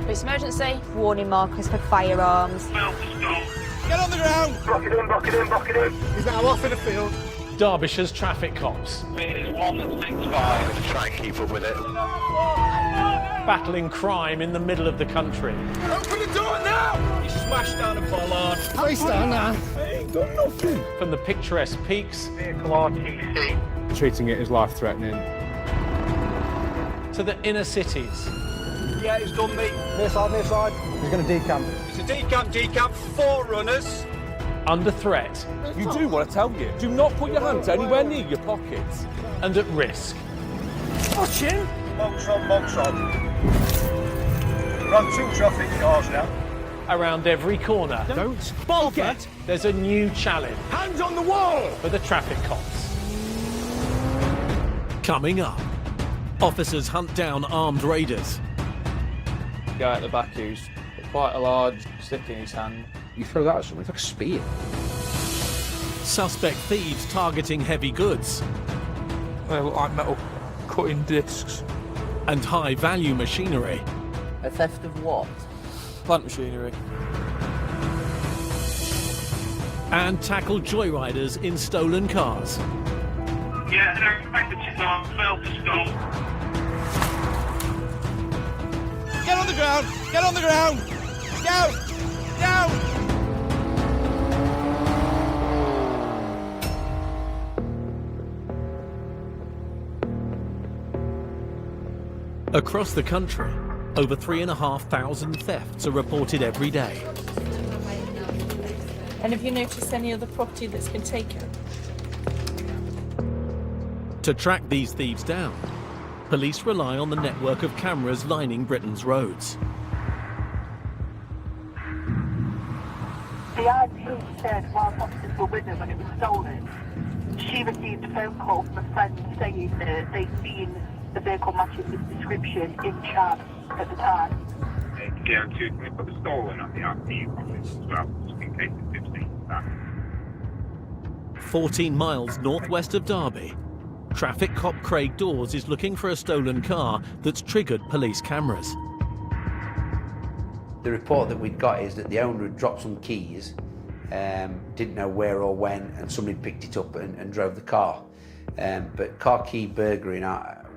Police emergency. Warning markers for firearms. Well, stop. Get on the ground! Block it in, block it in, block it in. He's now off in the field. Derbyshire's traffic cops. It is 165. To try and keep up with it. Battling crime in the middle of the country. Open the door now! He smashed down a bollard. Face down now. I ain't got nothing. From the picturesque peaks Vehicle RTC. Treating it as life-threatening. to the inner cities. Yeah, it's done, mate. Near side. He's going to decamp. It's a decamp, 4 runners. Under threat You do what I tell you. Do not put your hands anywhere near your pockets. and at risk. Watch him! Box on. Run 2 traffic cars now. Around every corner, Don't forget there's a new challenge Hands on the wall! for the traffic cops. Coming up, officers hunt down armed raiders. Guy at the back who's quite a large stick in his hand. You throw that at someone, it's like a spear. Suspect thieves targeting heavy goods. They look like metal cutting discs. And high-value machinery. A theft of what? Plant machinery. And tackle joyriders in stolen cars. Yeah, they're packages on. Failed to stop. Get on the ground! Get on the ground! Down! Down! Across the country, over 3,500 thefts are reported every day. And have you noticed any other property that's been taken? To track these thieves down, police rely on the network of cameras lining Britain's roads. The IP said whilst officers were with her when it was stolen, she received a phone call from a friend saying that they'd seen the vehicle matching this description in Chad at the time. Yeah, we put the stolen at the RT office as well, just in case it's 15. 14 miles northwest of Derby, traffic cop Craig Dawes is looking for a stolen car that's triggered police cameras. The report that we'd got is that the owner had dropped some keys, didn't know where or when, and somebody picked it up and drove the car. But car key burglaring,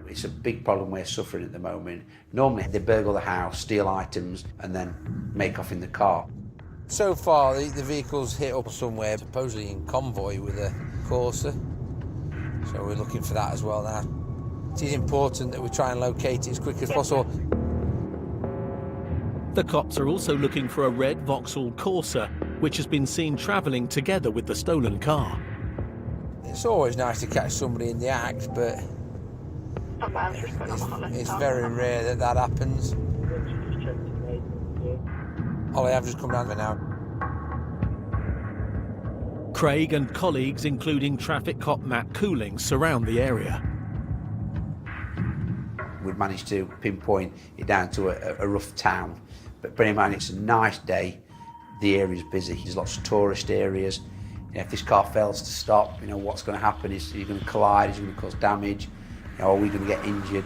it's a big problem we're suffering at the moment. Normally they burgle the house, steal items, and then make off in the car. So far, the vehicle's hit up somewhere, supposedly in convoy with a Corsa. So we're looking for that as well now. It is important that we try and locate it as quick as possible. The cops are also looking for a red Vauxhall Corsa, which has been seen travelling together with the stolen car. It's always nice to catch somebody in the act, but it's very rare that happens. Ollie, I've just come round there now. Craig and colleagues, including traffic cop Matt Cooling, surround the area. We've managed to pinpoint it down to a rough town, but bear in mind it's a nice day, the area's busy, there's lots of tourist areas. If this car fails to stop, what's going to happen is you're going to collide, is it going to cause damage, are we going to get injured?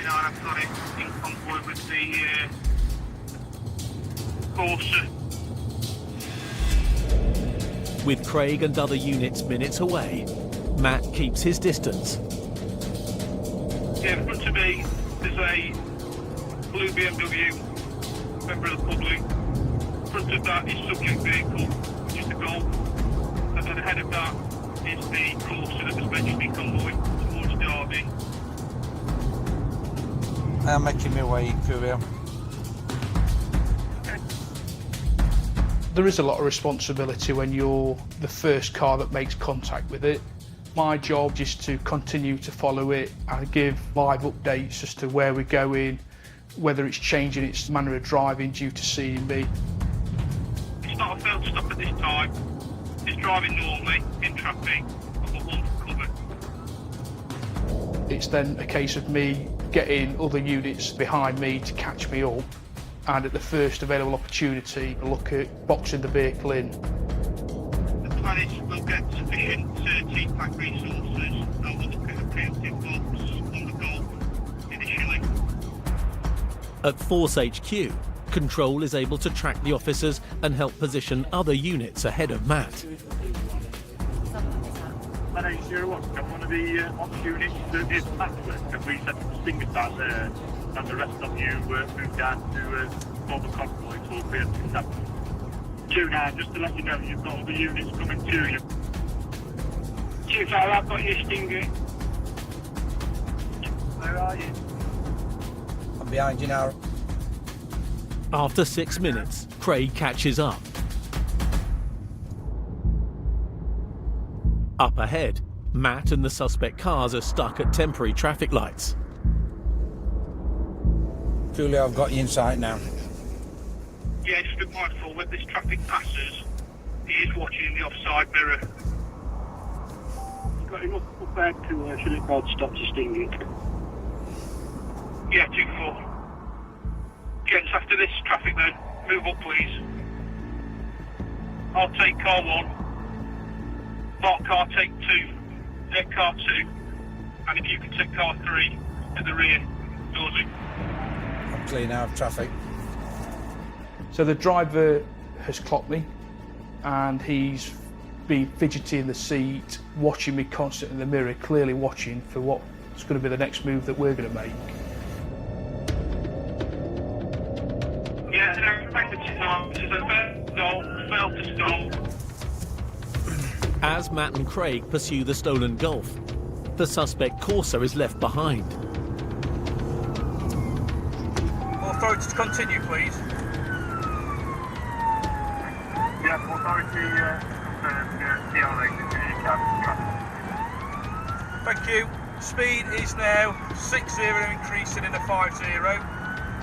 I've got it in convoy with the Corsa. With Craig and other units minutes away, Matt keeps his distance. Yeah, in front of me there's a blue BMW, member of the public. In front of that is subject vehicle, which is the Golf. And then ahead of that is the Corsa that was mentioned in convoy towards Derby. I'm making my way through here. There is a lot of responsibility when you're the first car that makes contact with it. My job is to continue to follow it and give live updates as to where we're going, whether it's changing its manner of driving due to seeing me. It's not a failed stop at this time. It's driving normally in traffic. I've got one covered. It's then a case of me getting other units behind me to catch me up, and at the first available opportunity, look at boxing the vehicle in. The plan is we'll get sufficient TPAC resources and we'll look at a preemptive box on the Golf At Force HQ, Control is able to track the officers and help position other units ahead of Matt. My name's 01. I'm one of the ops units that is Maxwell, and we set up Stinger down there, and the rest of you moved down to form a convoy to be at Interceptors. 2-9, just to let you know, you've got all the units coming to you. 2-5, I've got your Stinger. Where are you? I'm behind you now. After 6 minutes, Craig catches up. Up ahead, Matt and the suspect cars are stuck at temporary traffic lights. Julio, I've got you in sight now. Yeah, just be mindful when this traffic passes, he is watching the offside mirror. Got enough up there to should it called stop to stinging? Yeah, 2-4. Gents, after this traffic then, move up please. I'll take car 1. Mark car take 2. Dead car 2. And if you can take car 3 at the rear, yours in. I'm clear now of traffic. So the driver has clocked me and he's been fidgety in the seat, watching me constantly in the mirror, clearly watching for what's going to be the next move that we're going to make. Yeah, back to stop. This is a fail to stop. As Matt and Craig pursue the stolen Golf, the suspect Corsa is left behind. Authorities continue, please. Yeah, authority TRA Thank you. Speed is now 60 increasing in a 50.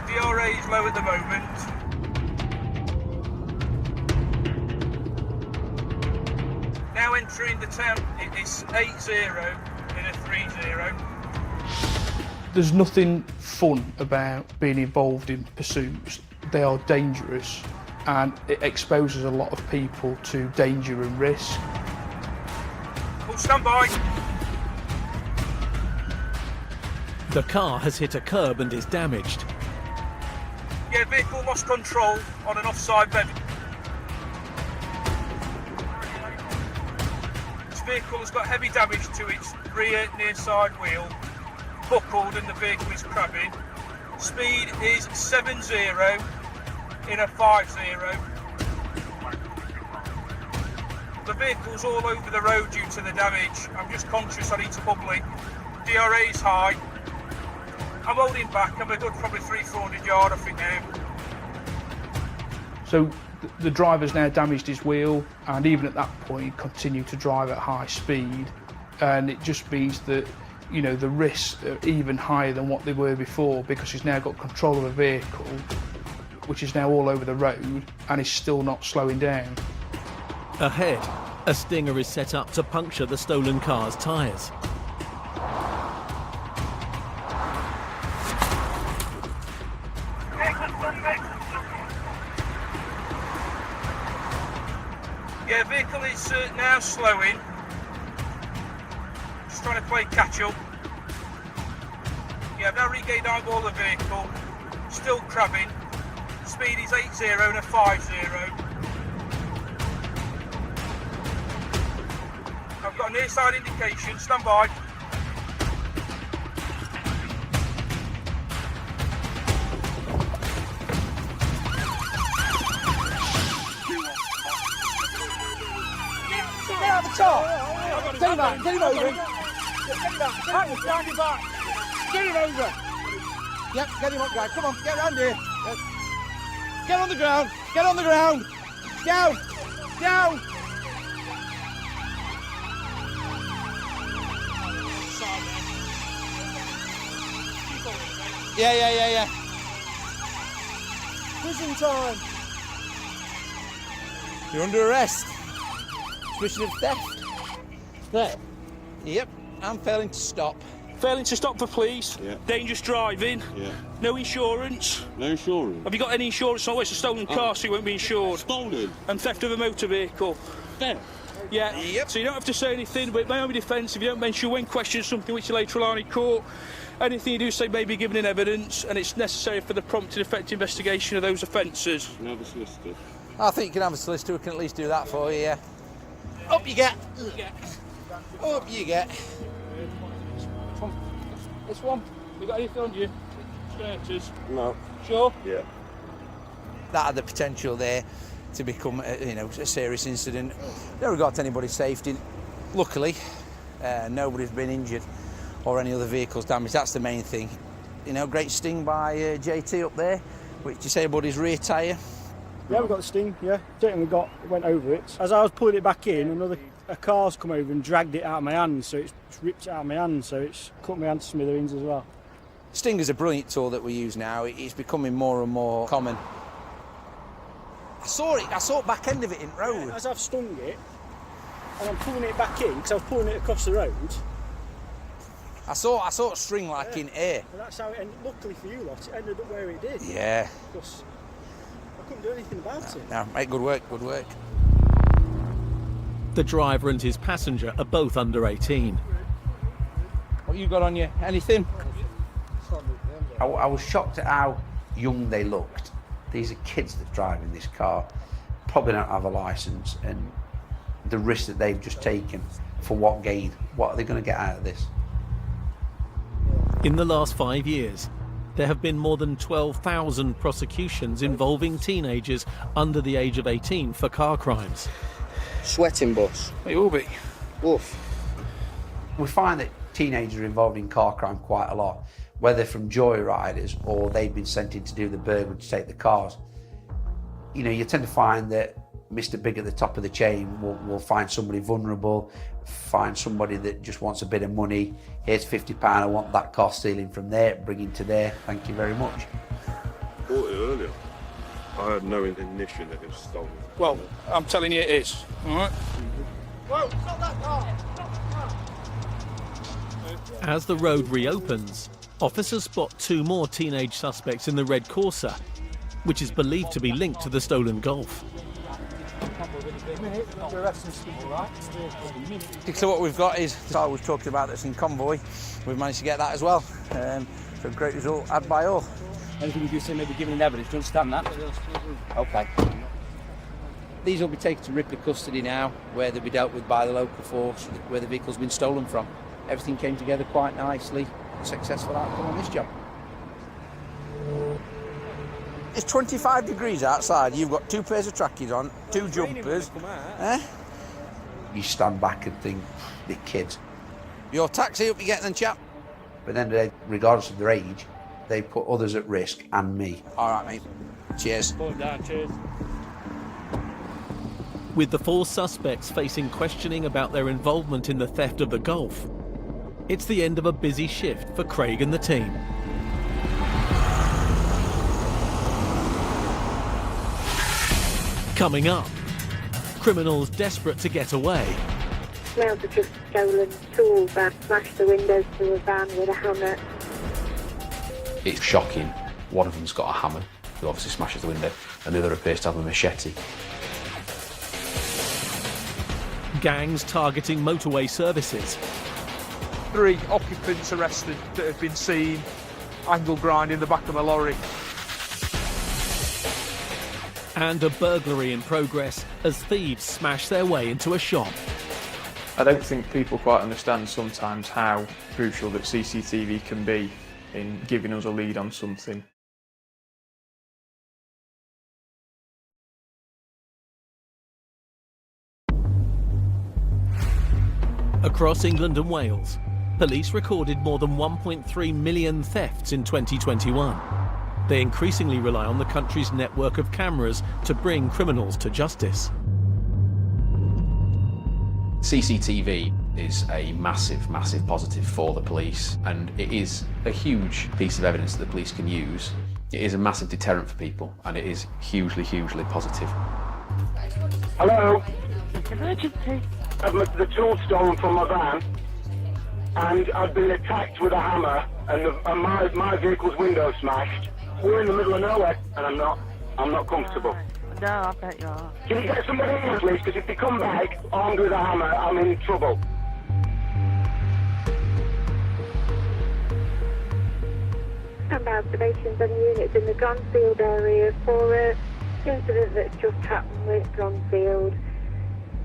DRA is low at the moment. Now entering the town, it is 80 in a 30. There's nothing fun about being involved in pursuits. They are dangerous and it exposes a lot of people to danger and risk. Oh, stand by. The car has hit a curb and is damaged. Yeah, vehicle lost control on an offside bed. This vehicle has got heavy damage to its rear near side wheel, buckled and the vehicle is crabbing. Speed is 70 in a 50. The vehicle's all over the road due to the damage. I'm just conscious I need to bubbly. DRA is high. I'm holding back. I'm a good probably 300-400 yard off it now. So the driver's now damaged his wheel and even at that point continued to drive at high speed, and it just means that, you know, the risks are even higher than what they were before because he's now got control of a vehicle which is now all over the road and is still not slowing down. Ahead, a Stinger is set up to puncture the stolen car's tyres. Yeah, vehicle is now slowing. Just trying to play catch up. Yeah, I've now regained eyeball of the vehicle. Still crabbing. Speed is 80 and a 50. I've got a near side indication. Stand by. Get out of the car! Get him out! Get him over! Get him back! Get him over! Yep, get him up, guys. Come on, get round here. Yep. Get on the ground! Get on the ground! Down! Down! Yeah. Prison time! You're under arrest. Suspicion of theft. Theft? Yep, I'm failing to stop. Failing to stop for police. Yeah. Dangerous driving. Yeah. No insurance. No insurance? Have you got any insurance? Oh, it's a stolen car, so you won't be insured. Stolen? And theft of a motor vehicle. Theft? Yeah. Yep. So you don't have to say anything, but my own defence, if you don't mention when questioned something which you later rely on in court, anything you do say may be given in evidence, and it's necessary for the prompt and effective investigation of those offences. Can I have a solicitor? I think you can have a solicitor who can at least do that for you, yeah. Up you get. Up you get. This one. You got anything on you? Skirters? No. Sure? Yeah. That had the potential there to become, a serious incident. Never got to anybody's safety. Luckily, nobody's been injured or any other vehicles damaged. That's the main thing. Great sting by JT up there. Which do you say about his rear tyre? Yeah, we got the sting. Yeah, certainly went over it. As I was pulling it back in, a car's come over and dragged it out of my hand, so it's ripped it out of my hand, so it's cut my hand to smithereens as well. Stinger's a brilliant tool that we use now. It's becoming more and more common. I saw it back end of it in road. As I've stung it, and I'm pulling it back in, because I was pulling it across the road. I saw a string in air. And that's how it ended. Luckily for you lot, it ended up where it did. Yeah. Because I couldn't do anything about it. No, mate, good work. The driver and his passenger are both under 18. What you got on you? Anything? I was shocked at how young they looked. These are kids that drive in this car, probably don't have a licence, and the risk that they've just taken for what gain? What are they going to get out of this? In the last 5 years, there have been more than 12,000 prosecutions involving teenagers under the age of 18 for car crimes. Sweating, boss. It will be. Woof. We find that teenagers are involved in car crime quite a lot, whether from joyriders or they've been sent in to do the burglary to take the cars. You tend to find that Mr. Big at the top of the chain will find somebody vulnerable, find somebody that just wants a bit of money. Here's £50, I want that car stealing from there, bringing to there, thank you very much. I bought it earlier. I had no ignition that it was stolen. Well, I'm telling you it is. All right? Whoa, stop that car! As the road reopens, officers spot 2 more teenage suspects in the red Corsa, which is believed to be linked to the stolen Golf. So what we've got is the car we've talked about that's in convoy. We've managed to get that as well. So a great result, had by all. Anything you do say maybe giving evidence, do you understand that? Okay. These will be taken to Ripley custody now, where they'll be dealt with by the local force, where the vehicle's been stolen from. Everything came together quite nicely. Successful outcome on this job. It's 25 degrees outside. You've got 2 pairs of trackies on, 2 jumpers. You stand back and think, the kids. Your taxi up you get then, chap. But then, regardless of their age, they put others at risk and me. All right, mate. Cheers. Cheers. With the 4 suspects facing questioning about their involvement in the theft of the Golf, it's the end of a busy shift for Craig and the team. Coming up, criminals desperate to get away. Males have just stolen tools and smashed the windows to a van with a hammer. It's shocking. One of them's got a hammer, who obviously smashes the window, and the other appears to have a machete. Gangs targeting motorway services. 3 occupants arrested that have been seen angle grind in the back of a lorry. And a burglary in progress as thieves smash their way into a shop. I don't think people quite understand sometimes how crucial that CCTV can be in giving us a lead on something. Across England and Wales, police recorded more than 1.3 million thefts in 2021. They increasingly rely on the country's network of cameras to bring criminals to justice. CCTV is a massive, massive positive for the police, and it is a huge piece of evidence that the police can use. It is a massive deterrent for people, and it is hugely, hugely positive. Hello? Emergency. I've had the tools stolen from my van, and I've been attacked with a hammer, and my vehicle's window smashed. We're in the middle of nowhere, and I'm not comfortable. No, I bet you are. Can you get somebody in, please? Because if they come back armed with a hammer, I'm in trouble. Stand by observations on units in the Gronfield area for an incident that's just happened with Gronfield.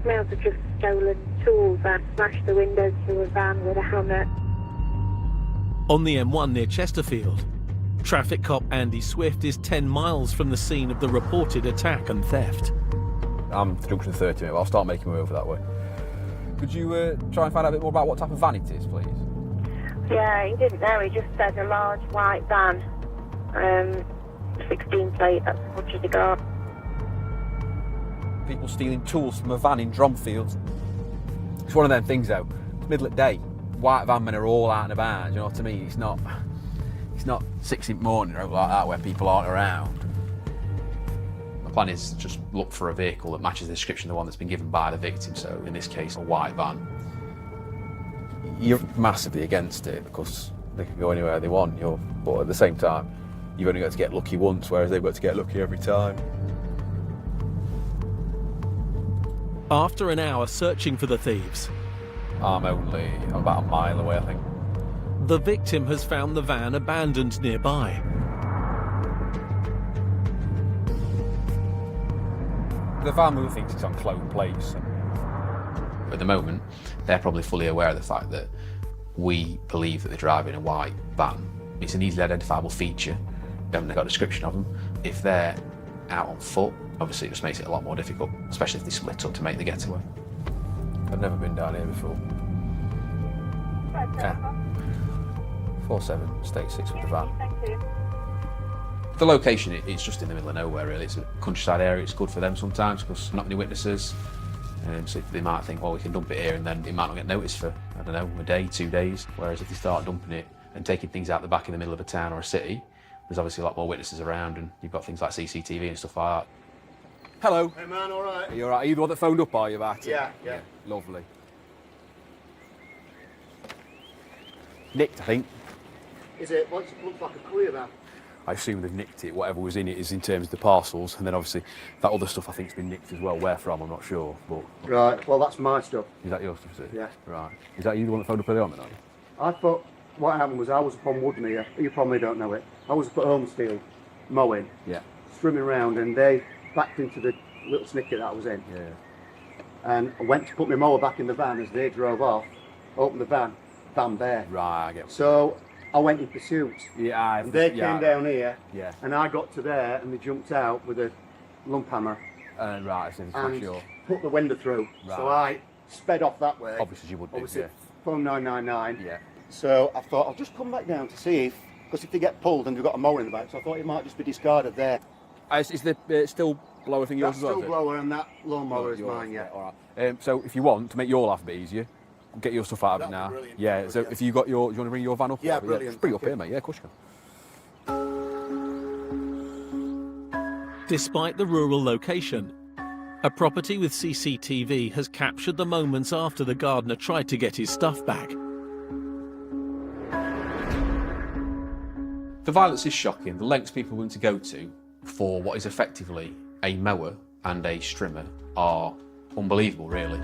Males have just stolen tools and smashed the windows to a van with a hammer. On the M1 near Chesterfield, traffic cop Andy Swift is 10 miles from the scene of the reported attack and theft. I'm to junction 30 minutes, I'll start making my way over that way. Could you try and find out a bit more about what type of van it is, please? Yeah, he didn't know. He just said a large white van. 16 plate, that's as much as he got. People stealing tools from a van in Dromfield. It's one of them things though, it's middle of the day, white van men are all out and about, do you know what I mean? It's not 6 in the morning or like that where people aren't around. The plan is to just look for a vehicle that matches the description of the one that's been given by the victim, so in this case a white van. You're massively against it because they can go anywhere they want, but at the same time, you've only got to get lucky once, whereas they've got to get lucky every time. After an hour searching for the thieves, I'm about a mile away, I think. the victim has found the van abandoned nearby. The van mover thinks it's on clone plates. At the moment, they're probably fully aware of the fact that we believe that they're driving a white van. It's an easily identifiable feature. We haven't got a description of them. If they're out on foot, obviously it just makes it a lot more difficult, especially if they split up to make the getaway. I've never been down here before. Yeah. 47, state 6 with the van. The location, it's just in the middle of nowhere really. It's a countryside area, it's good for them sometimes because not many witnesses. So they might think, well, we can dump it here and then it might not get noticed for, I don't know, a day, 2 days. Whereas if they start dumping it and taking things out the back in the middle of a town or a city, there's obviously a lot more witnesses around and you've got things like CCTV and stuff like that. Hello. Hey man, all right? Are you all right? Are you the one that phoned up, are you, about it? Yeah. Lovely. Nicked, I think. Is it? Well, it looks like a clear van. I assume they've nicked it, whatever was in it is in terms of the parcels, and then obviously that other stuff I think's been nicked as well. Where from, I'm not sure. But Right, well that's my stuff. is that your stuff, is it? Yeah. Right. Is that you the one that phoned up early on then, are you? I thought what happened was I was up on Woodmere. You probably don't know it. I was up at Holmesfield mowing, Yeah. swimming around, and they backed into the little snicket that I was in. Yeah. And I went to put my mower back in the van as they drove off, opened the van bare. Right, I get. So I went in pursuit. Yeah. And they came down here, Yeah. and I got to there, and they jumped out with a lump hammer Right, so and sure. put the window through. Right. So I sped off that way. Obviously you would do, Obviously, yeah. phone 999. Yeah. So I thought I'll just come back down to see because if they get pulled and they've got a mower in the back, so I thought it might just be discarded there. Is the still blower thing yours That as well? still is it? blower and that lawnmower is Yours, mine, yeah. All right. So if you want to make your life a bit easier, get your stuff out of it That'd now. be brilliant. Yeah. So if you got your, do you want to bring your van up? Yeah, or- brilliant, Just bring it up thank here, mate. Yeah, of course you can. Despite the rural location, a property with CCTV has captured the moments after the gardener tried to get his stuff back. The violence is shocking. The lengths people are willing to go to for what is effectively a mower and a strimmer are unbelievable, really.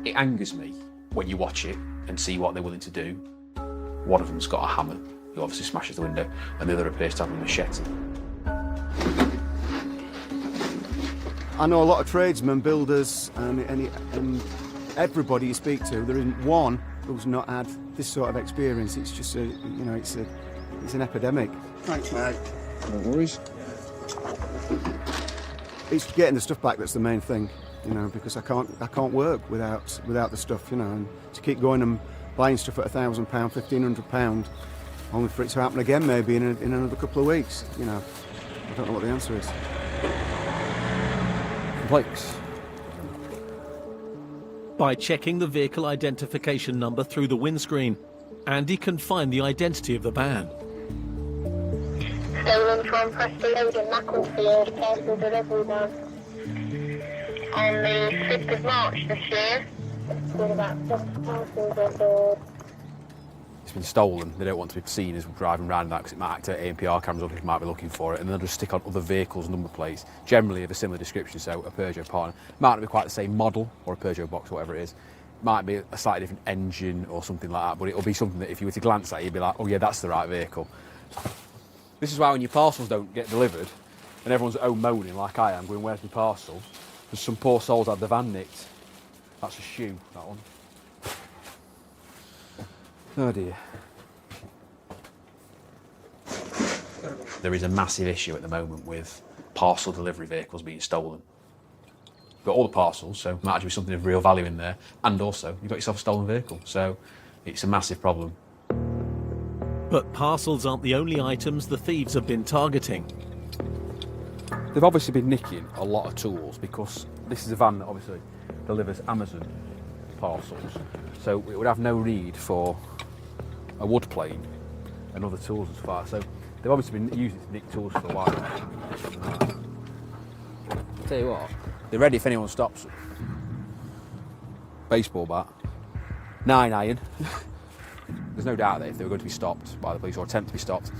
It angers me when you watch it and see what they're willing to do. One of them's got a hammer, who obviously smashes the window, and the other appears to have a machete. I know a lot of tradesmen, builders, and everybody you speak to, there isn't one who's not had this sort of experience. It's just it's an epidemic. Thanks, mate. No worries. It's getting the stuff back that's the main thing, because I can't work without the stuff, and to keep going and buying stuff at £1,000, £1,500, only for it to happen again maybe in another couple of weeks. I don't know what the answer is. Complex. By checking the vehicle identification number through the windscreen, Andy can find the identity of the van. Stolen from Preston Road in Macclesfield, parcel delivery van. On the 5th of March this year, with about 7 parcels on board. it's been stolen. They don't want to be seen as driving around that because it might activate ANPR cameras or people might be looking for it, and then they'll just stick on other vehicles' number plates, generally of a similar description. So a Peugeot partner might not be quite the same model, or a Peugeot box or whatever it is. Might be a slightly different engine or something like that, but it'll be something that if you were to glance at it, you'd be like, oh yeah, that's the right vehicle. This is why when your parcels don't get delivered and everyone's at home moaning like I am, going, where's my parcel? Because some poor souls had the van nicked. That's a shoe, that one. Oh dear. There is a massive issue at the moment with parcel delivery vehicles being stolen. You've got all the parcels, so there might actually be something of real value in there, and also you've got yourself a stolen vehicle, so it's a massive problem. But parcels aren't the only items the thieves have been targeting. They've obviously been nicking a lot of tools because this is a van that obviously delivers Amazon parcels, so it would have no need for a wood plane and other tools as far. So they've obviously been using to nick tools for a while. Tell you what, they're ready if anyone stops them. Baseball bat, 9 iron. There's no doubt that if they were going to be stopped by the police or attempt to be stopped,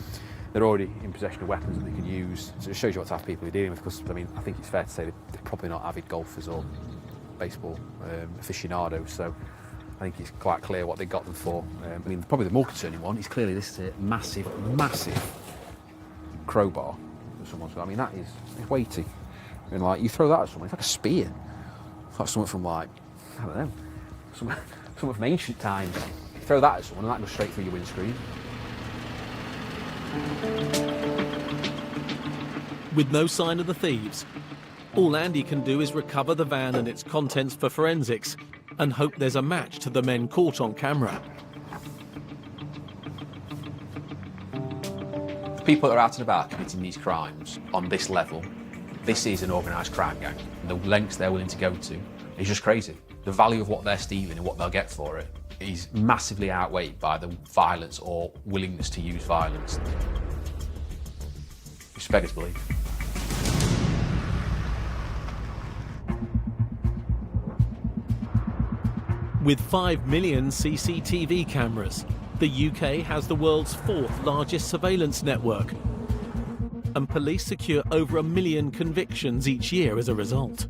they're already in possession of weapons that they could use. So it shows you what type of people you're dealing with, because I mean, I think it's fair to say they're probably not avid golfers or baseball aficionados, so I think it's quite clear what they got them for. I mean, probably the more concerning one is clearly this is a massive, massive crowbar that someone's got. I mean, that is, it's weighty. I mean, like, you throw that at someone, it's like a spear. It's like something from, like, I don't know, something from ancient times. You throw that at someone and that goes straight through your windscreen. With no sign of the thieves, all Andy can do is recover the van and its contents for forensics and hope there's a match to the men caught on camera. The people that are out and about committing these crimes on this level, this is an organised crime gang. The lengths they're willing to go to is just crazy. The value of what they're stealing and what they'll get for it is massively outweighed by the violence or willingness to use violence. It's beggars belief. With 5 million CCTV cameras, the UK has the world's 4th largest surveillance network, and police secure over 1 million convictions each year as a result.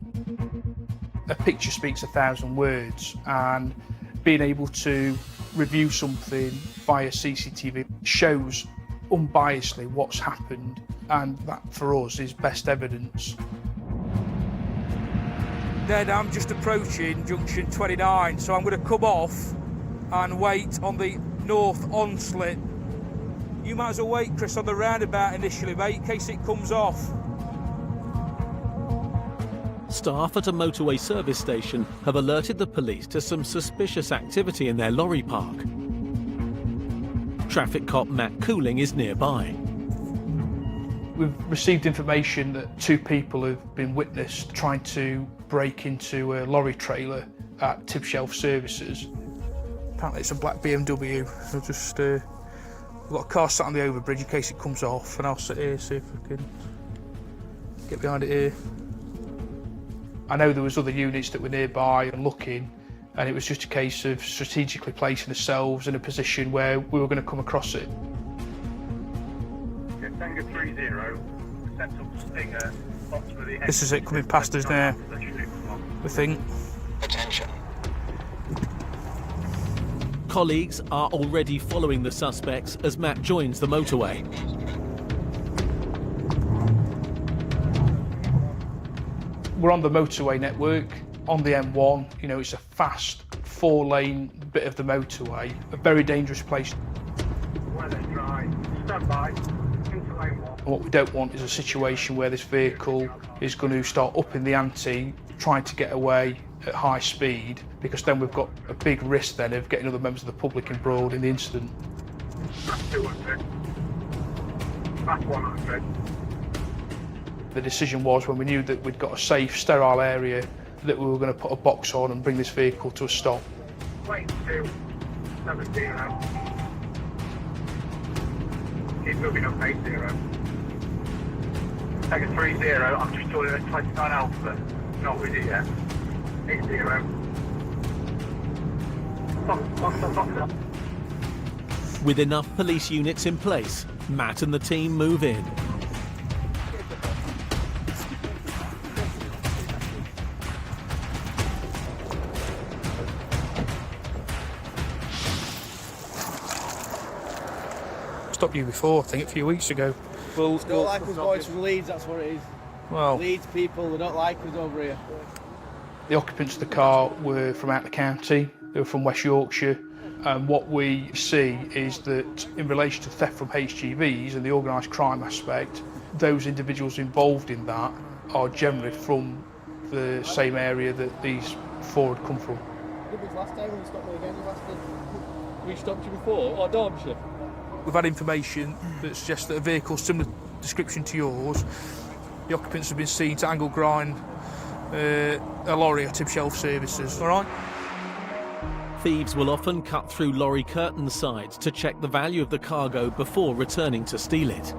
A picture speaks 1,000 words, and being able to review something via CCTV shows unbiasedly what's happened, and that for us is best evidence. Then I'm just approaching junction 29, so I'm going to come off and wait on the north on-slip. You might as well wait, Chris, on the roundabout initially, mate, in case it comes off. Staff at a motorway service station have alerted the police to some suspicious activity in their lorry park. Traffic cop Matt Cooling is nearby. We've received information that 2 people have been witnessed trying to break into a lorry trailer at Tib Shelf Services. Apparently it's a black BMW. I'll just, I've got a car sat on the overbridge in case it comes off, and I'll sit here, see if I can get behind it here. I know there was other units that were nearby and looking, and it was just a case of strategically placing ourselves in a position where we were going to come across it. Tango 30, set up Stinger, This is it coming past us now, we think. Attention. Colleagues are already following the suspects as Matt joins the motorway. We're on the motorway network, on the M1. You know, it's a fast 4-lane bit of the motorway, a very dangerous place. Weather dry, stand by, into lane 1. What we don't want is a situation where this vehicle is going to start upping the ante, trying to get away at high speed, because then we've got a big risk then of getting other members of the public embroiled in the incident. That's 200. That's 100. The decision was, when we knew that we'd got a safe, sterile area, that we were going to put a box on and bring this vehicle to a stop. Lane 2, 70. Keep moving up 80. Take a 30, I'm just talking at 29 Alpha. Not with it yet. 80. Stop. With enough police units in place, Matt and the team move in. Stopped you before, I think, a few weeks ago. They don't like us boys from Leeds, that's what it is. Well, Leeds people, they don't like us over here. The occupants of the car were from out the county, they were from West Yorkshire. And what we see is that in relation to theft from HGVs and the organised crime aspect, those individuals involved in that are generally from the same area that these four had come from. When was last time when you stopped me again? We stopped you before, or Derbyshire? We've had information that suggests that a vehicle similar description to yours, the occupants have been seen to angle grind a lorry at Tib Shelf Services, all right? Thieves will often cut through lorry curtain sides to check the value of the cargo before returning to steal it.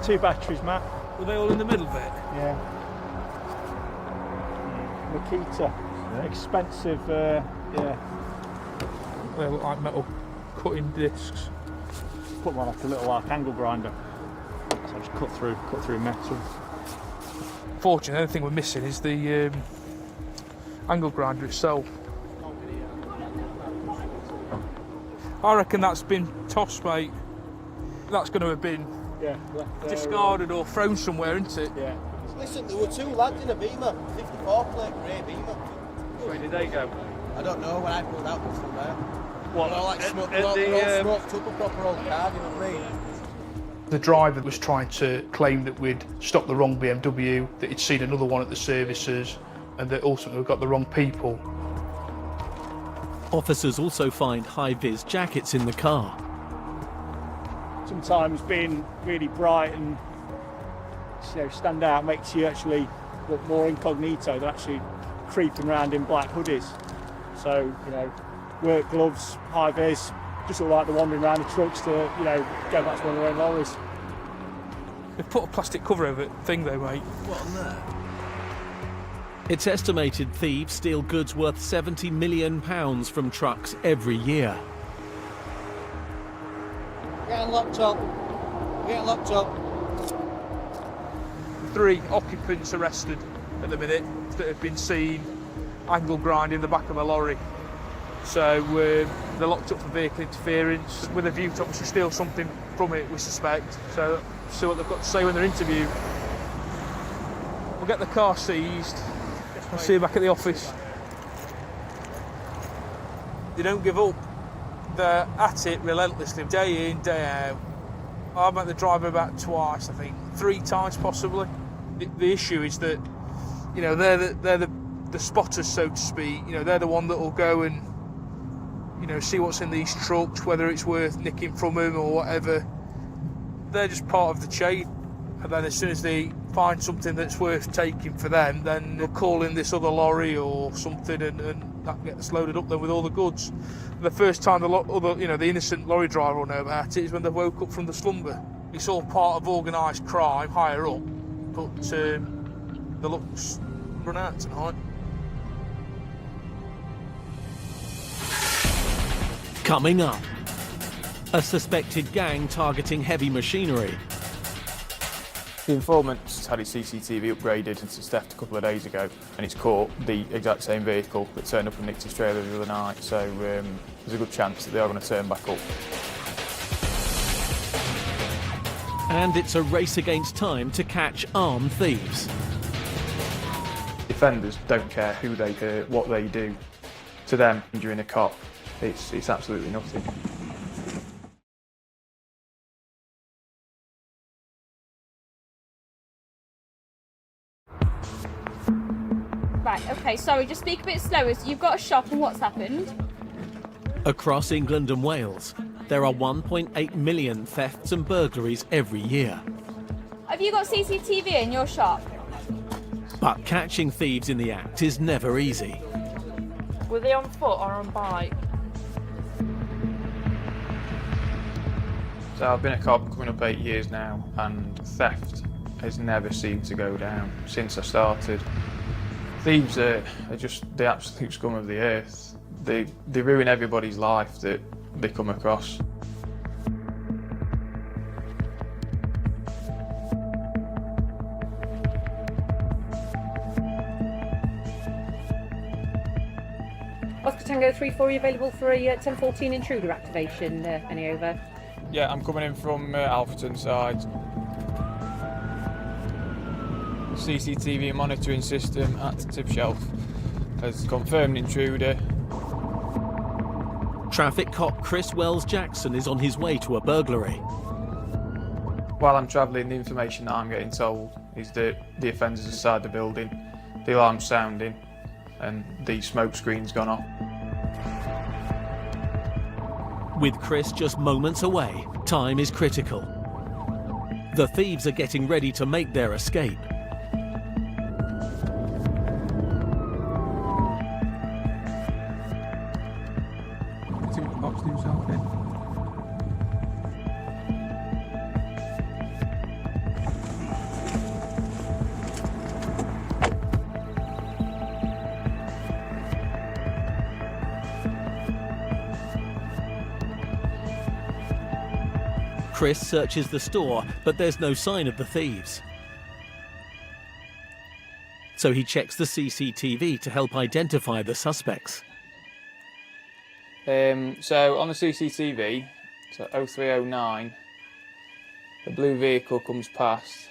2 batteries, Matt. Were they all in the middle bit? Yeah. Makita. Expensive, yeah. They look like metal cutting discs. Put one like a little angle grinder. So I just cut through metal. Fortunately, the only thing we're missing is the angle grinder itself. I reckon that's been tossed, mate. That's going to have been discarded or thrown somewhere, isn't it? Yeah. Listen, there were 2 lads in a Beamer, 54 plate grey Beamer. Where did they go? I don't know, when I pulled out was from there. What? They're all like they're all smoked up a proper old car, you know what I mean? The driver was trying to claim that we'd stopped the wrong BMW, that he'd seen another one at the services, and that ultimately we got the wrong people. Officers also find high-vis jackets in the car. Sometimes being really bright and stand out makes you actually look more incognito than actually creeping around in black hoodies. So, work gloves, high vis, just look like they're wandering around the trucks to, go back to one of their own lorries. They've put a plastic cover over the thing though, mate. What on there? It's estimated thieves steal goods worth £70 million from trucks every year. Getting locked up. Getting locked up. 3 occupants arrested at the minute that have been seen angle grinding the back of a lorry. So they're locked up for vehicle interference with a view to obviously steal something from it, we suspect. So see what they've got to say when they're interviewed. We'll get the car seized. I'll see you back at the office. They don't give up. They're at it relentlessly, day in, day out. I've met the driver about twice, I think, 3 times possibly. The issue is that, they're the spotters, so to speak. They're the one that will go and, see what's in these trucks, whether it's worth nicking from them or whatever. They're just part of the chain. And then as soon as they find something that's worth taking for them, then they'll call in this other lorry or something, and that gets loaded up then with all the goods. The first time the innocent lorry driver will know about it is when they woke up from the slumber. It's all part of organised crime higher up, but the luck's run out tonight. Coming up, a suspected gang targeting heavy machinery. The informant's had his CCTV upgraded since its theft a couple of days ago, and it's caught the exact same vehicle that turned up and nicked his trailer the other night, so there's a good chance that they are going to turn back up. And it's a race against time to catch armed thieves. Defenders don't care who they hurt, what they do. To them, injuring a cop, it's absolutely nothing. Right, okay, sorry, just speak a bit slower. So you've got a shop, and what's happened? Across England and Wales, there are 1.8 million thefts and burglaries every year. Have you got CCTV in your shop? But catching thieves in the act is never easy. Were they on foot or on bike? So I've been a cop coming up 8 years now, and theft has never seemed to go down since I started. Thieves are just the absolute scum of the earth. They ruin everybody's life that they come across. Oscar Tango 3-4, are you available for a 1014 intruder activation? Any over? Yeah, I'm coming in from Alfreton side. CCTV monitoring system at Tip Shelf has confirmed intruder. Traffic cop Chris Wells-Jackson is on his way to a burglary. While I'm travelling, the information that I'm getting told is that the offender's inside the building, the alarm's sounding, and the smoke screen's gone off. With Chris just moments away, time is critical. The thieves are getting ready to make their escape. Chris searches the store, but there's no sign of the thieves. So he checks the CCTV to help identify the suspects. So on the CCTV, so 0309, the blue vehicle comes past.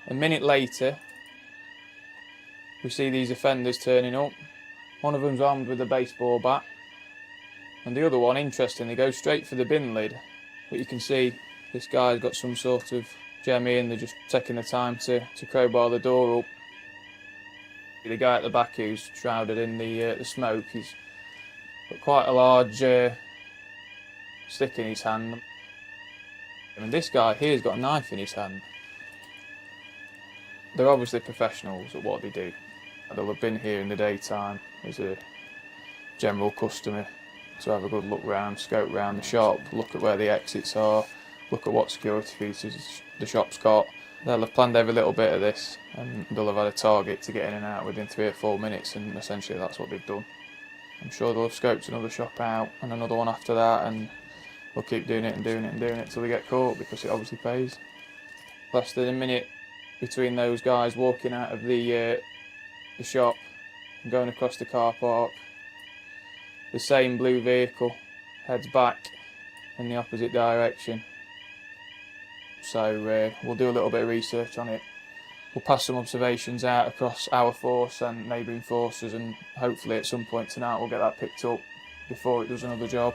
A minute later, we see these offenders turning up. One of them's armed with a baseball bat, and the other one, interestingly, goes straight for the bin lid. But you can see this guy's got some sort of jemmy and they're just taking the time to crowbar the door up. The guy at the back who's shrouded in the smoke, he's got quite a large stick in his hand. And this guy here's got a knife in his hand. They're obviously professionals at what they do. They'll have been here in the daytime as a general customer to have a good look round, scope round the shop, look at where the exits are, look at what security features the shop's got. They'll have planned every little bit of this and they'll have had a target to get in and out within 3 or 4 minutes, and essentially that's what they've done. I'm sure they'll have scoped another shop out and another one after that, and they'll keep doing it and doing it and doing it till they get caught, because it obviously pays. Less than a minute between those guys walking out of the shop and going across the car park. The same blue vehicle heads back in the opposite direction. So we'll do a little bit of research on it. We'll pass some observations out across our force and neighbouring forces, and hopefully at some point tonight we'll get that picked up before it does another job.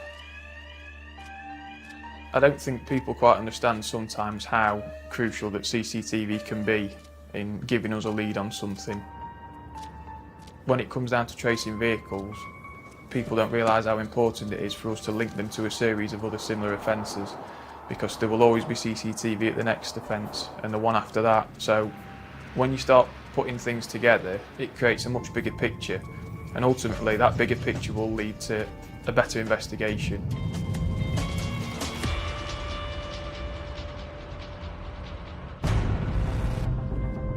I don't think people quite understand sometimes how crucial that CCTV can be in giving us a lead on something. When it comes down to tracing vehicles, people don't realise how important it is for us to link them to a series of other similar offences, because there will always be CCTV at the next offence and the one after that. So when you start putting things together, it creates a much bigger picture, and ultimately that bigger picture will lead to a better investigation.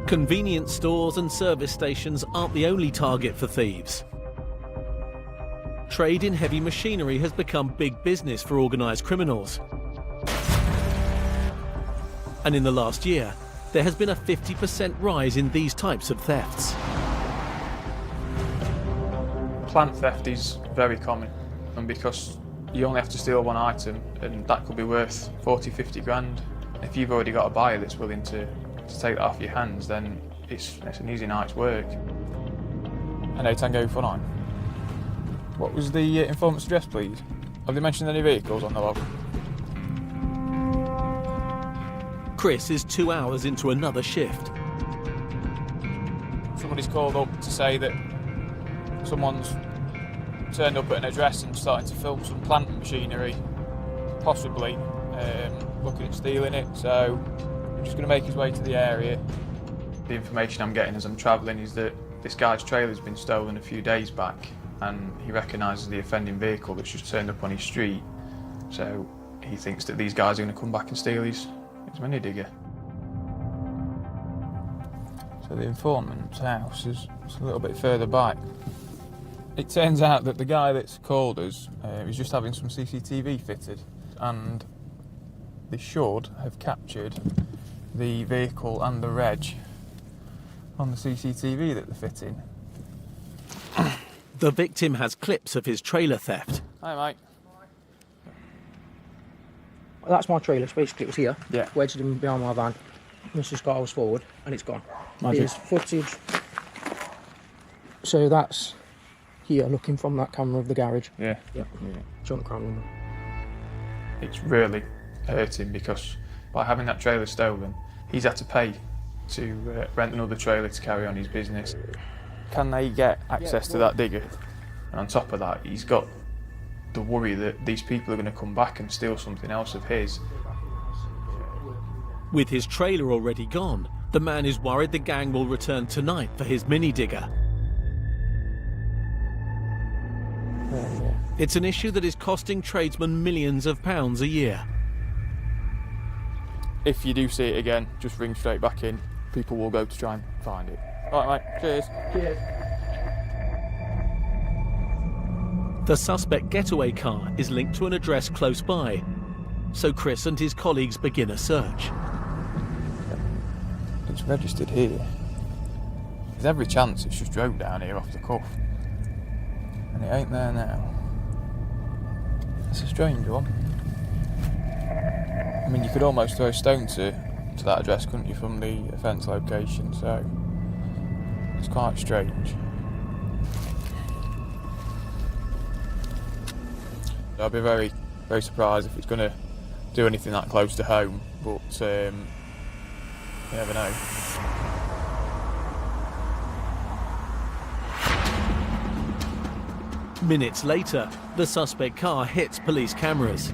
Convenience stores and service stations aren't the only target for thieves. Trade in heavy machinery has become big business for organised criminals. And in the last year, there has been a 50% rise in these types of thefts. Plant theft is very common, and because you only have to steal one item and that could be worth 40, 50 grand. If you've already got a buyer that's willing to take that off your hands, then it's an easy night's work. I know Tango 49. What was the informant's address, please? Have they mentioned any vehicles on the log? Chris is 2 hours into another shift. Somebody's called up to say that someone's turned up at an address and starting to film some plant machinery, possibly looking at stealing it, so I'm just going to make his way to the area. The information I'm getting as I'm travelling is that this guy's trailer's been stolen a few days back, and he recognises the offending vehicle that's just turned up on his street, so he thinks that these guys are going to come back and steal his mini digger. So So the informant's house is a little bit further back. It turns out that the guy that's called us is just having some CCTV fitted, and they should have captured the vehicle and the reg on the CCTV that they're fitting. The victim has clips of his trailer theft. Hi, mate. That's my trailer, so basically it was here, Yeah. wedged in behind my van. Mr. Scott was forward, and it's gone. Magic. Here's footage. So that's here, looking from that camera of the garage. Yeah. Yeah. It's on the crown number. It's really hurting because by having that trailer stolen, he's had to pay to rent another trailer to carry on his business. Can they get access to that digger? And on top of that, he's got the worry that these people are going to come back and steal something else of his. With his trailer already gone, the man is worried the gang will return tonight for his mini digger. It's an issue that is costing tradesmen millions of pounds a year. If you do see it again, just ring straight back in. People will go to try and find it. All right, mate. Cheers. Cheers. The suspect getaway car is linked to an address close by, so Chris and his colleagues begin a search. It's registered here. There's every chance it's just drove down here off the cuff. And it ain't there now. It's a strange one. I mean, you could almost throw a stone to that address, couldn't you, from the offence location, so it's quite strange. I'd be very, very surprised if it's going to do anything that close to home, but you never know. Minutes later, the suspect car hits police cameras.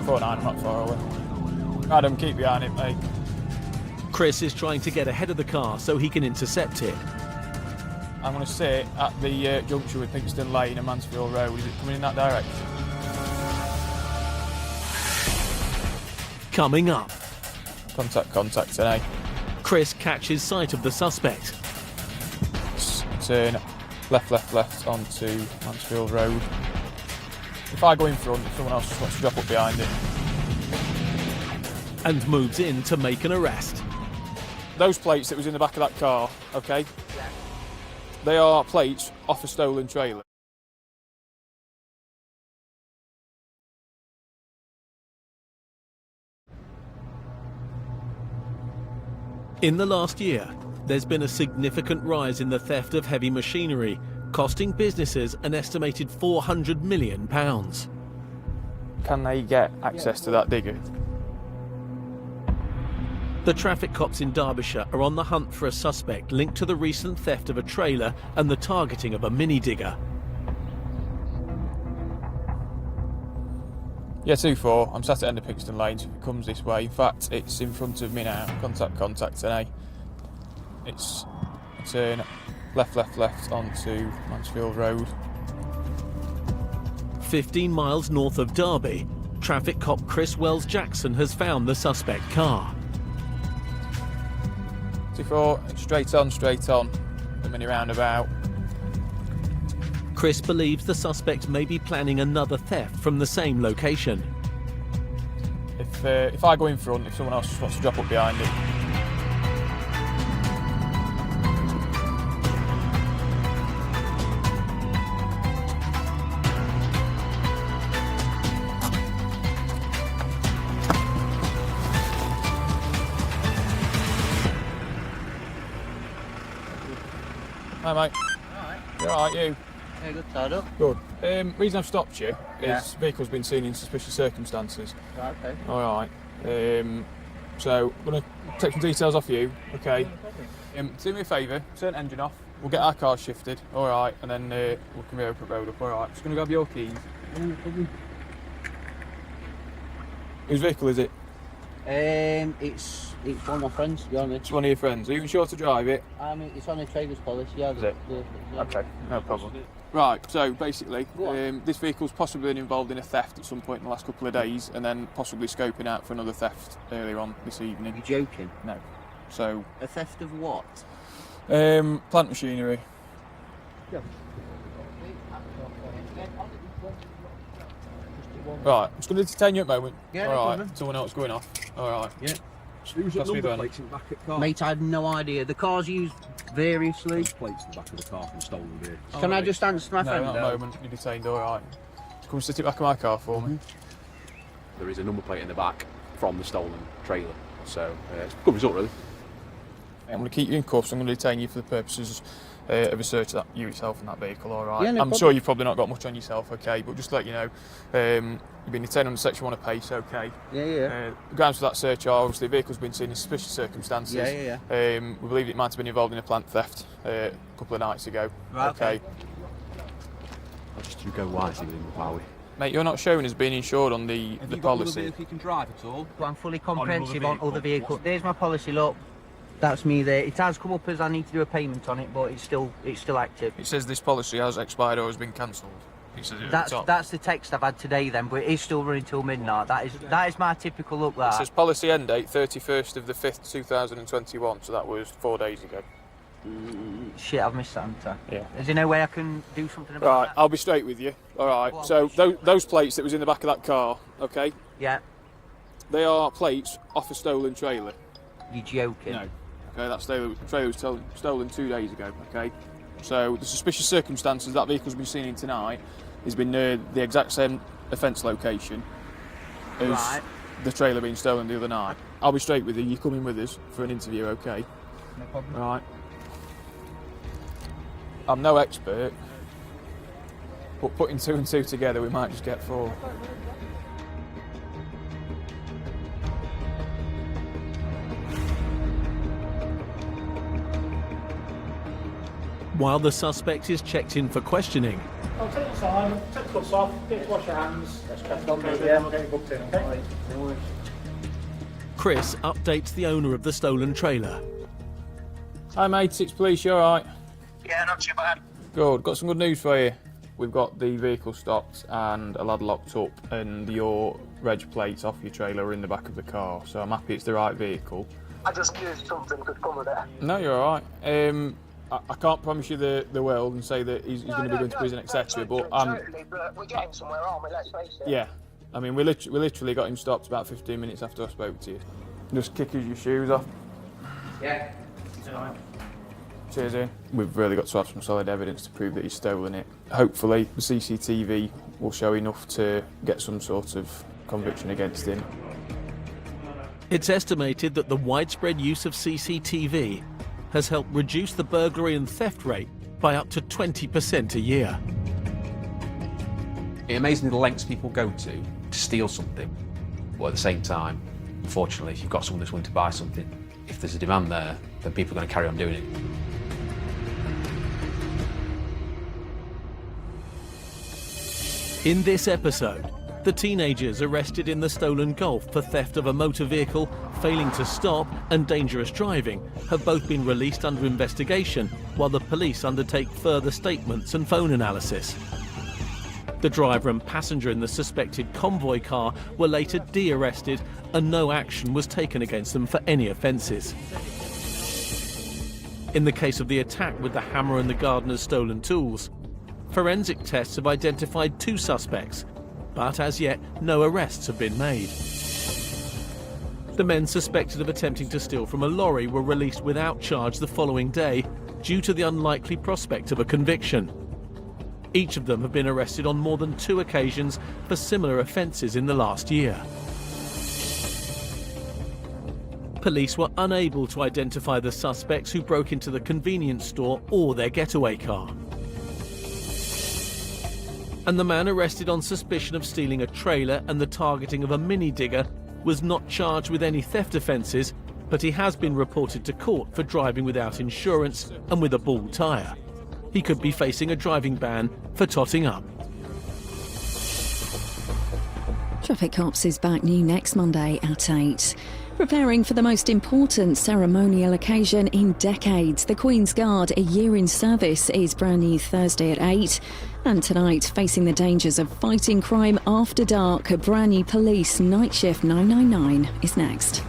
I'm not far away. Adam, keep behind it, mate. Chris is trying to get ahead of the car so he can intercept it. I'm going to sit at the junction with Pinkston Lane and Mansfield Road. Is it coming in that direction? Coming up. Contact today. Chris catches sight of the suspect. Turn left onto Mansfield Road. If I go in front, someone else just wants to drop up behind it. And moves in to make an arrest. Those plates that was in the back of that car, okay? They are plates off a stolen trailer. In the last year, there's been a significant rise in the theft of heavy machinery, costing businesses an estimated £400 million. Can they get access to that digger? The traffic cops in Derbyshire are on the hunt for a suspect linked to the recent theft of a trailer and the targeting of a mini digger. Yeah, 2-4. I'm sat at end of Pinkston Lane, so if it comes this way, in fact, it's in front of me now. Contact today. It's a turn left onto Mansfield Road. 15 miles north of Derby, traffic cop Chris Wells-Jackson has found the suspect car. 2-4, straight on, the mini roundabout. Chris believes the suspect may be planning another theft from the same location. If I go in front, if someone else just wants to drop up behind it. Hi, mate. Alright. You alright, you? Yeah, good, tied up. Good. Reason I've stopped you Yeah. is the vehicle's been seen in suspicious circumstances. Right, okay. Alright. So, I'm going to take some details off you, okay? Do me a favour, turn the engine off, we'll get our car shifted, alright, and then we can reopen the road up, alright? Just going to grab your keys. Whose vehicle is it? It's one of my friends, to be honest. It's one of your friends. Are you sure to drive it? It's on a trailer's policy, yeah. Is it? Okay, no problem. Right, so basically, this vehicle's possibly been involved in a theft at some point in the last couple of days, and then possibly scoping out for another theft earlier on this evening. You're joking? No. So. A theft of what? Plant machinery. Yeah. Right, I'm just going to detain you at the moment. Yeah, all no right, so we know what's going on. All right. Yeah. Who's Pass at me the number gun. plates in the back of the car? Mate, I have no idea. The car's used variously. There's plates in the back of the car from stolen vehicles. Can I just answer my No, friend? not at the moment. You're detained, all right. Come sit it back in my car for me. There is a number plate in the back from the stolen trailer, so it's a good result, really. I'm going to keep you in cuffs. I'm going to detain you for the purposes of a search of that, you yourself and that vehicle, all right? Yeah, no I'm problem. sure you've probably not got much on yourself, okay? But just to let you know, you've been detained under Section 1 of PACE, okay? Yeah. The grounds for that search are obviously the vehicle's been seen in suspicious circumstances. Yeah. We believe it might have been involved in a plant theft a couple of nights ago. Right, okay. Just you go wisely with him, while we. Mate, you're not showing as being insured on the Have you got policy. another vehicle you can drive at all? But I'm fully comprehensive on other vehicle. vehicles. There's my policy, look. That's me there. It has come up as I need to do a payment on it, but it's still active. It says this policy has expired or has been cancelled. It says it at the top. That's the text I've had today then, but it is still running till midnight. That is my typical look. It That says policy end date 31st of the 5th 2021, so that was 4 days ago. Shit, I've missed that, haven't I? Yeah. Is there no way I can do something about Right, that? I'll be straight with you. All right. Go on. So those plates that was in the back of that car, okay? Yeah. They are plates off a stolen trailer. You're joking? No. Okay, that trailer was stolen 2 days ago. Okay. So the suspicious circumstances that vehicle's been seen in tonight has been near the exact same offence location as the trailer being stolen the other night. I'll be straight with you. You're coming with us for an interview, okay? No problem. Right. I'm no expert, but putting 2 and 2 together, we might just get 4. While the suspect is checked in for questioning, I'll take your time, take the cuffs off, get to wash your hands. Let's crack on, mate. Yeah, we'll get you booked in, okay? No worries. Chris updates the owner of the stolen trailer. Hi mate, it's police, you alright? Yeah, not too bad. Good, got some good news for you. We've got the vehicle stopped and a lad locked up, and your reg plates off your trailer are in the back of the car, so I'm happy it's the right vehicle. I just knew something could come of it. No, you're alright. I can't promise you the world and say that he's going to be going to prison, etc. But Totally, but we're getting somewhere, aren't we? Let's face it. yeah, I mean we literally got him stopped about 15 minutes after I spoke to you. Just kick your shoes off. Yeah. Cheers, Ian. We've really got to have some solid evidence to prove that he's stolen it. Hopefully the CCTV will show enough to get some sort of conviction against him. It's estimated that the widespread use of CCTV has helped reduce the burglary and theft rate by up to 20% a year. It's amazing the lengths people go to steal something, but at the same time, unfortunately, if you've got someone that's willing to buy something, if there's a demand there, then people are going to carry on doing it. In this episode, the teenagers arrested in the stolen Golf for theft of a motor vehicle, failing to stop, and dangerous driving have both been released under investigation, while the police undertake further statements and phone analysis. The driver and passenger in the suspected convoy car were later de-arrested, and no action was taken against them for any offences. In the case of the attack with the hammer and the gardener's stolen tools, forensic tests have identified 2 suspects, but as yet no arrests have been made. The men suspected of attempting to steal from a lorry were released without charge the following day due to the unlikely prospect of a conviction. Each of them have been arrested on more than 2 occasions for similar offences in the last year. Police were unable to identify the suspects who broke into the convenience store or their getaway car. And the man arrested on suspicion of stealing a trailer and the targeting of a mini digger was not charged with any theft offences, but he has been reported to court for driving without insurance and with a bald tyre. He could be facing a driving ban for totting up. Traffic Cops is back new next Monday at 8. Preparing for the most important ceremonial occasion in decades, the Queen's Guard, a year in service, is brand new Thursday at 8. And tonight, facing the dangers of fighting crime after dark, a brand new Police Night Shift 999 is next.